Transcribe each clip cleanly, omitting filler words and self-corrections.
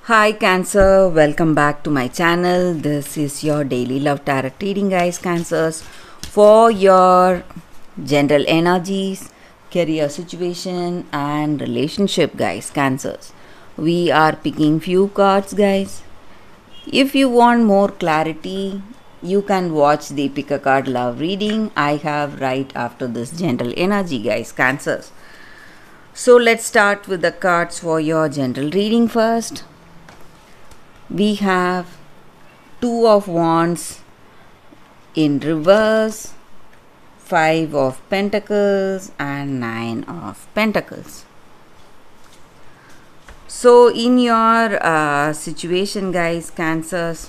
Hi Cancer, welcome back to my channel. This is your daily love tarot reading, guys. Cancers, for your general energies, career situation and relationship, guys. Cancers, we are picking few cards, guys. If you want more clarity, you can watch the pick a card love reading I have right after this general energy, guys. Cancers, so let's start with the cards for your general reading first. We have Two of Wands in reverse, Five of Pentacles and Nine of Pentacles. So in your situation, guys, Cancers,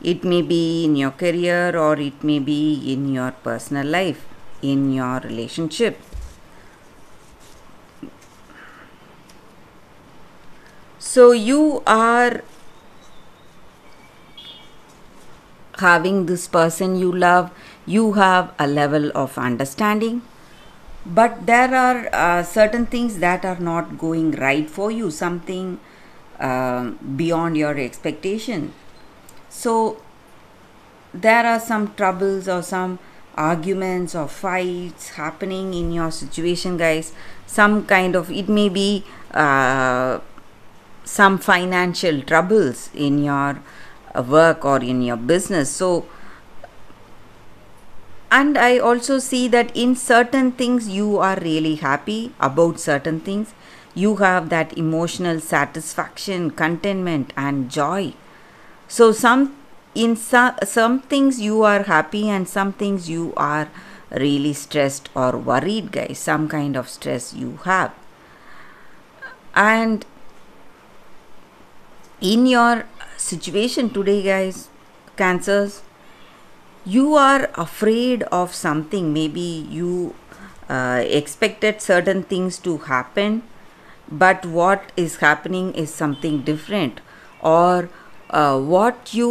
it may be in your career or it may be in your personal life, in your relationship. So you are having this person you love, you have a level of understanding, but there are certain things that are not going right for you, something beyond your expectation. So there are some troubles or some arguments or fights happening in your situation, guys. Some kind of, it may be some financial troubles in your work or in your business. So, and I also see that in certain things you are really happy about certain things. You have that emotional satisfaction, contentment and joy. So some things you are happy and some things you are really stressed or worried, guys. Some kind of stress you have. And in your situation today, guys, Cancers, you are afraid of something. Maybe you expected certain things to happen, but what is happening is something different, or what you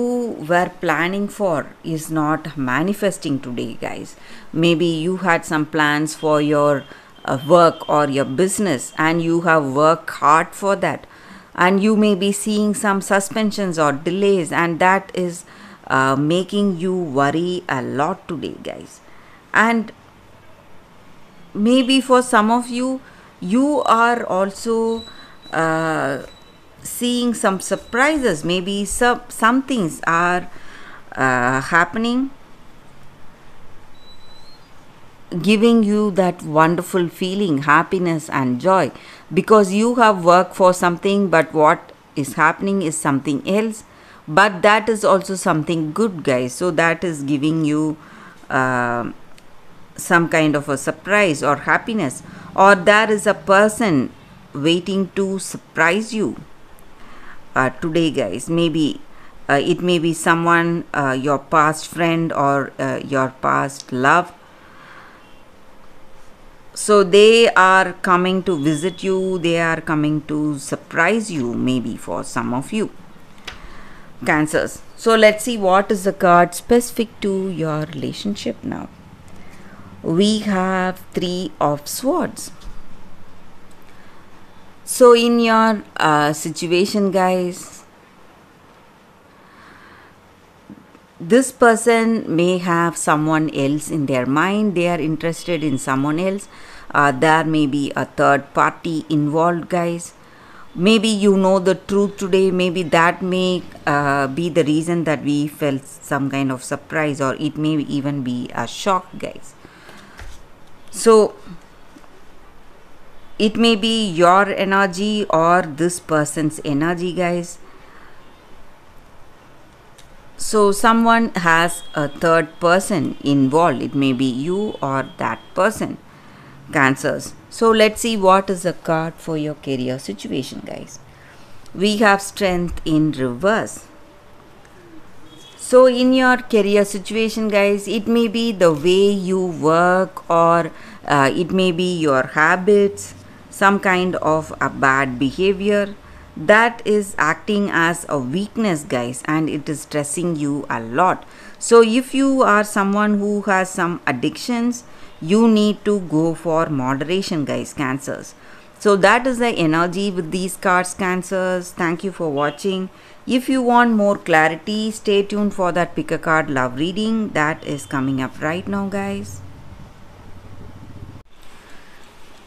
were planning for is not manifesting today, guys. Maybe you had some plans for your work or your business and you have worked hard for that, and you may be seeing some suspensions or delays, and that is making you worry a lot today, guys. And maybe for some of you, you are also seeing some surprises. Maybe some things are happening, giving you that wonderful feeling, happiness and joy, because you have worked for something, but what is happening is something else. But that is also something good, guys. So that is giving you some kind of a surprise or happiness, or there is a person waiting to surprise you today, guys. Maybe it may be someone, your past friend or your past love. So they are coming to visit you, they are coming to surprise you, maybe for some of you, Cancers. So let's see what is the card specific to your relationship now. We have Three of Swords. So in your situation, guys, this person may have someone else in their mind. They are interested in someone else. There may be a third party involved, guys. Maybe you know the truth today. Maybe that may be the reason that we felt some kind of surprise, or it may even be a shock, guys. So it may be your energy or this person's energy, guys. So someone has a third person involved. It may be you or that person, Cancers. So let's see what is the card for your career situation, guys. We have Strength in reverse. So in your career situation, guys, it may be the way you work, or it may be your habits, some kind of a bad behavior that is acting as a weakness, guys, and it is stressing you a lot. So if you are someone who has some addictions, you need to go for moderation, guys, Cancers. So that is the energy with these cards, Cancers. Thank you for watching. If you want more clarity, stay tuned for that pick a card love reading that is coming up right now, guys.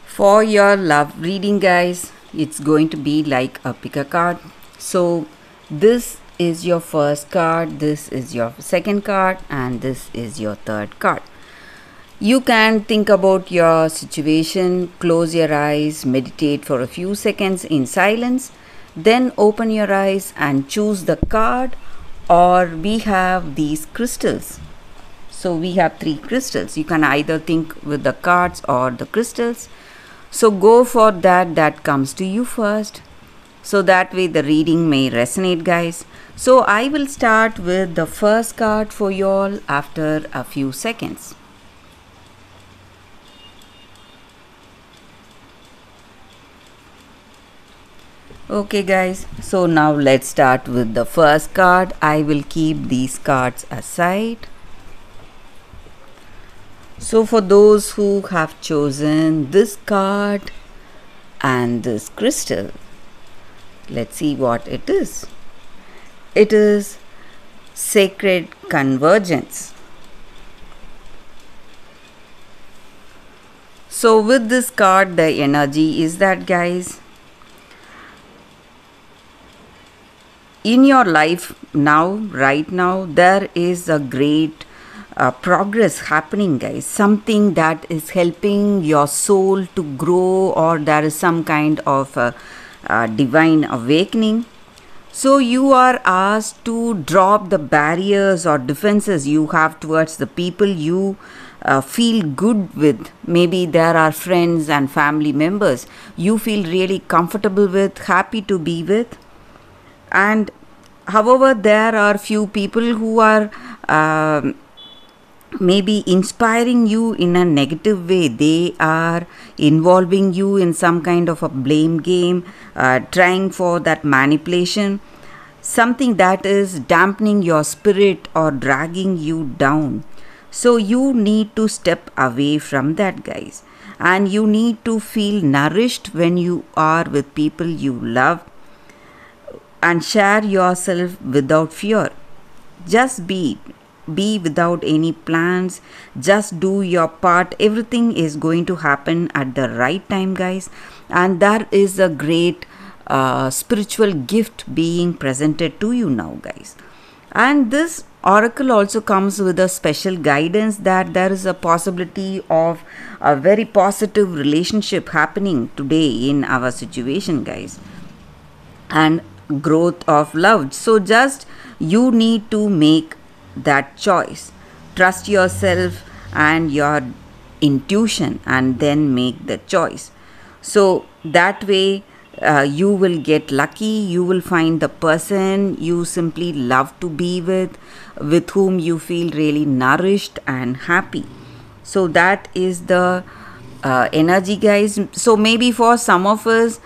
For your love reading, guys, it's going to be like a pick a card. So this is your first card, this is your second card, and this is your third card. You can think about your situation, close your eyes, meditate for a few seconds in silence, then open your eyes and choose the card. Or we have these crystals. So we have 3 crystals. You can either think with the cards or the crystals. So go for that comes to you first. So that way the reading may resonate, guys. So I will start with the first card for you all after a few seconds. Okay guys, so now let's start with the first card. I will keep these cards aside. So for those who have chosen this card and this crystal, let's see what it is. It is Sacred Convergence. So with this card, the energy is that, guys, in your life now, right now, there is a great progress happening, guys. Something that is helping your soul to grow, or there is some kind of divine awakening. So you are asked to drop the barriers or defenses you have towards the people you feel good with. Maybe there are friends and family members you feel really comfortable with, happy to be with. And however, there are few people who are maybe inspiring you in a negative way. They are involving you in some kind of a blame game, trying for that manipulation, something that is dampening your spirit or dragging you down. So you need to step away from that, guys, and you need to feel nourished when you are with people you love, and share yourself without fear. Just be without any plans. Just do your part. Everything is going to happen at the right time, guys, and there is a great spiritual gift being presented to you now, guys. And this oracle also comes with a special guidance that there is a possibility of a very positive relationship happening today in our situation, guys, and growth of love. So just you need to make that choice. Trust yourself and your intuition, and then make the choice. So that way you will get lucky. You will find the person you simply love to be with whom you feel really nourished and happy. So that is the energy, guys. So maybe for some of us,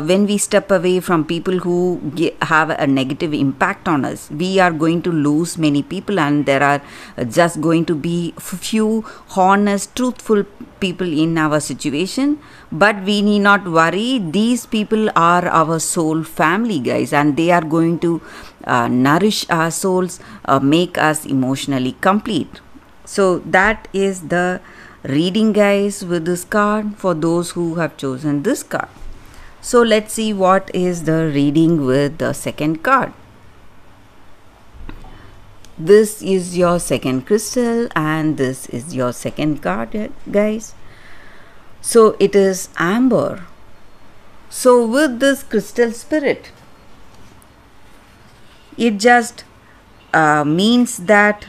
when we step away from people who have a negative impact on us, we are going to lose many people, and there are just going to be few honest, truthful people in our situation. But we need not worry. These people are our soul family, guys, and they are going to nourish our souls, make us emotionally complete. So that is the reading, guys, with this card for those who have chosen this card. So let's see what is the reading with the second card. This is your second crystal, and this is your second card, guys. So it is Amber. So with this crystal spirit, it just means that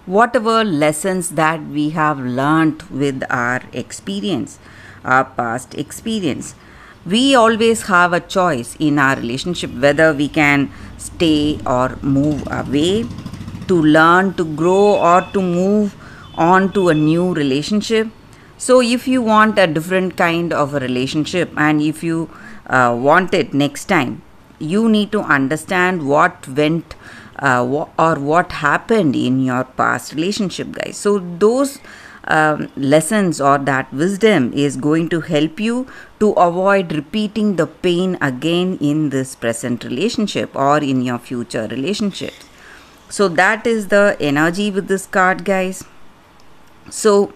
whatever lessons that we have learned with our experience, our past experience, we always have a choice in our relationship whether we can stay or move away, to learn, to grow, or to move on to a new relationship. So if you want a different kind of a relationship, and if you want it next time, you need to understand what went or what happened in your past relationship, guys. So those lessons or that wisdom is going to help you to avoid repeating the pain again in this present relationship or in your future relationships. So that is the energy with this card, guys. So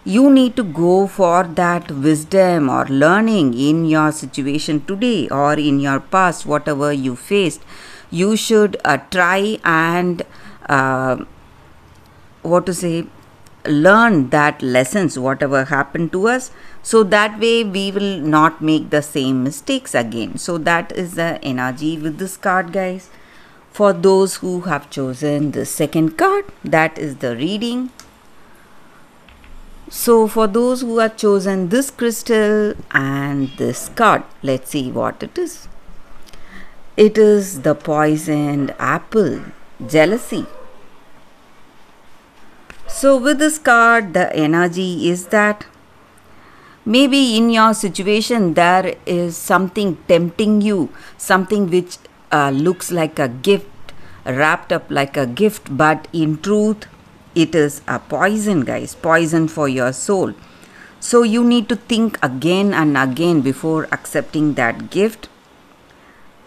you need to go for that wisdom or learning in your situation today or in your past, whatever you faced. You should try and learn that lessons, whatever happened to us, so that way we will not make the same mistakes again. So that is the energy with this card, guys. For those who have chosen the second card, that is the reading. So for those who have chosen this crystal and this card, let's see what it is. It is the poisoned apple, jealousy. So with this card, the energy is that maybe in your situation there is something tempting you, something which looks like a gift, wrapped up like a gift, but in truth it is a poison, guys, poison for your soul. So you need to think again and again before accepting that gift.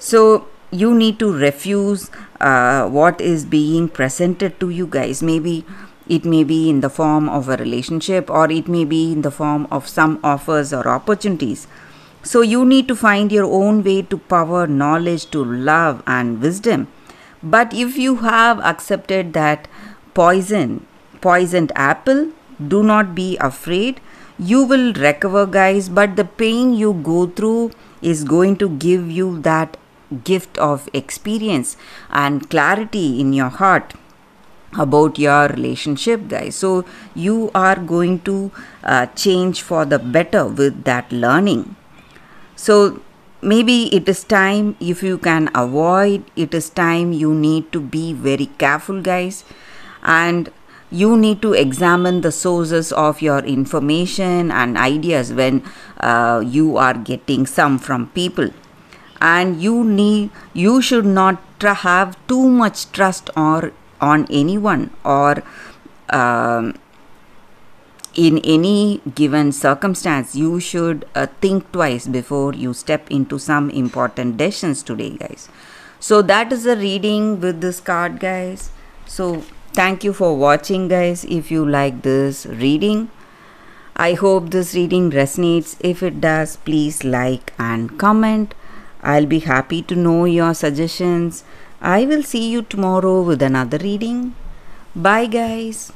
So you need to refuse what is being presented to you, guys. Maybe it may be in the form of a relationship, or it may be in the form of some offers or opportunities. So you need to find your own way to power, knowledge, to love and wisdom. But if you have accepted that poisoned apple, do not be afraid. You will recover, guys, but the pain you go through is going to give you that gift of experience and clarity in your heart about your relationship, guys. So you are going to change for the better with that learning. So maybe it is time, if you can avoid, it is time you need to be very careful, guys, and you need to examine the sources of your information and ideas when you are getting some from people. And you should not have too much trust on anyone or in any given circumstance. You should think twice before you step into some important decisions today, guys. So that is the reading with this card, guys. So thank you for watching, guys. If you like this reading, I hope this reading resonates. If it does, please like and comment. I'll be happy to know your suggestions. I will see you tomorrow with another reading. Bye, guys.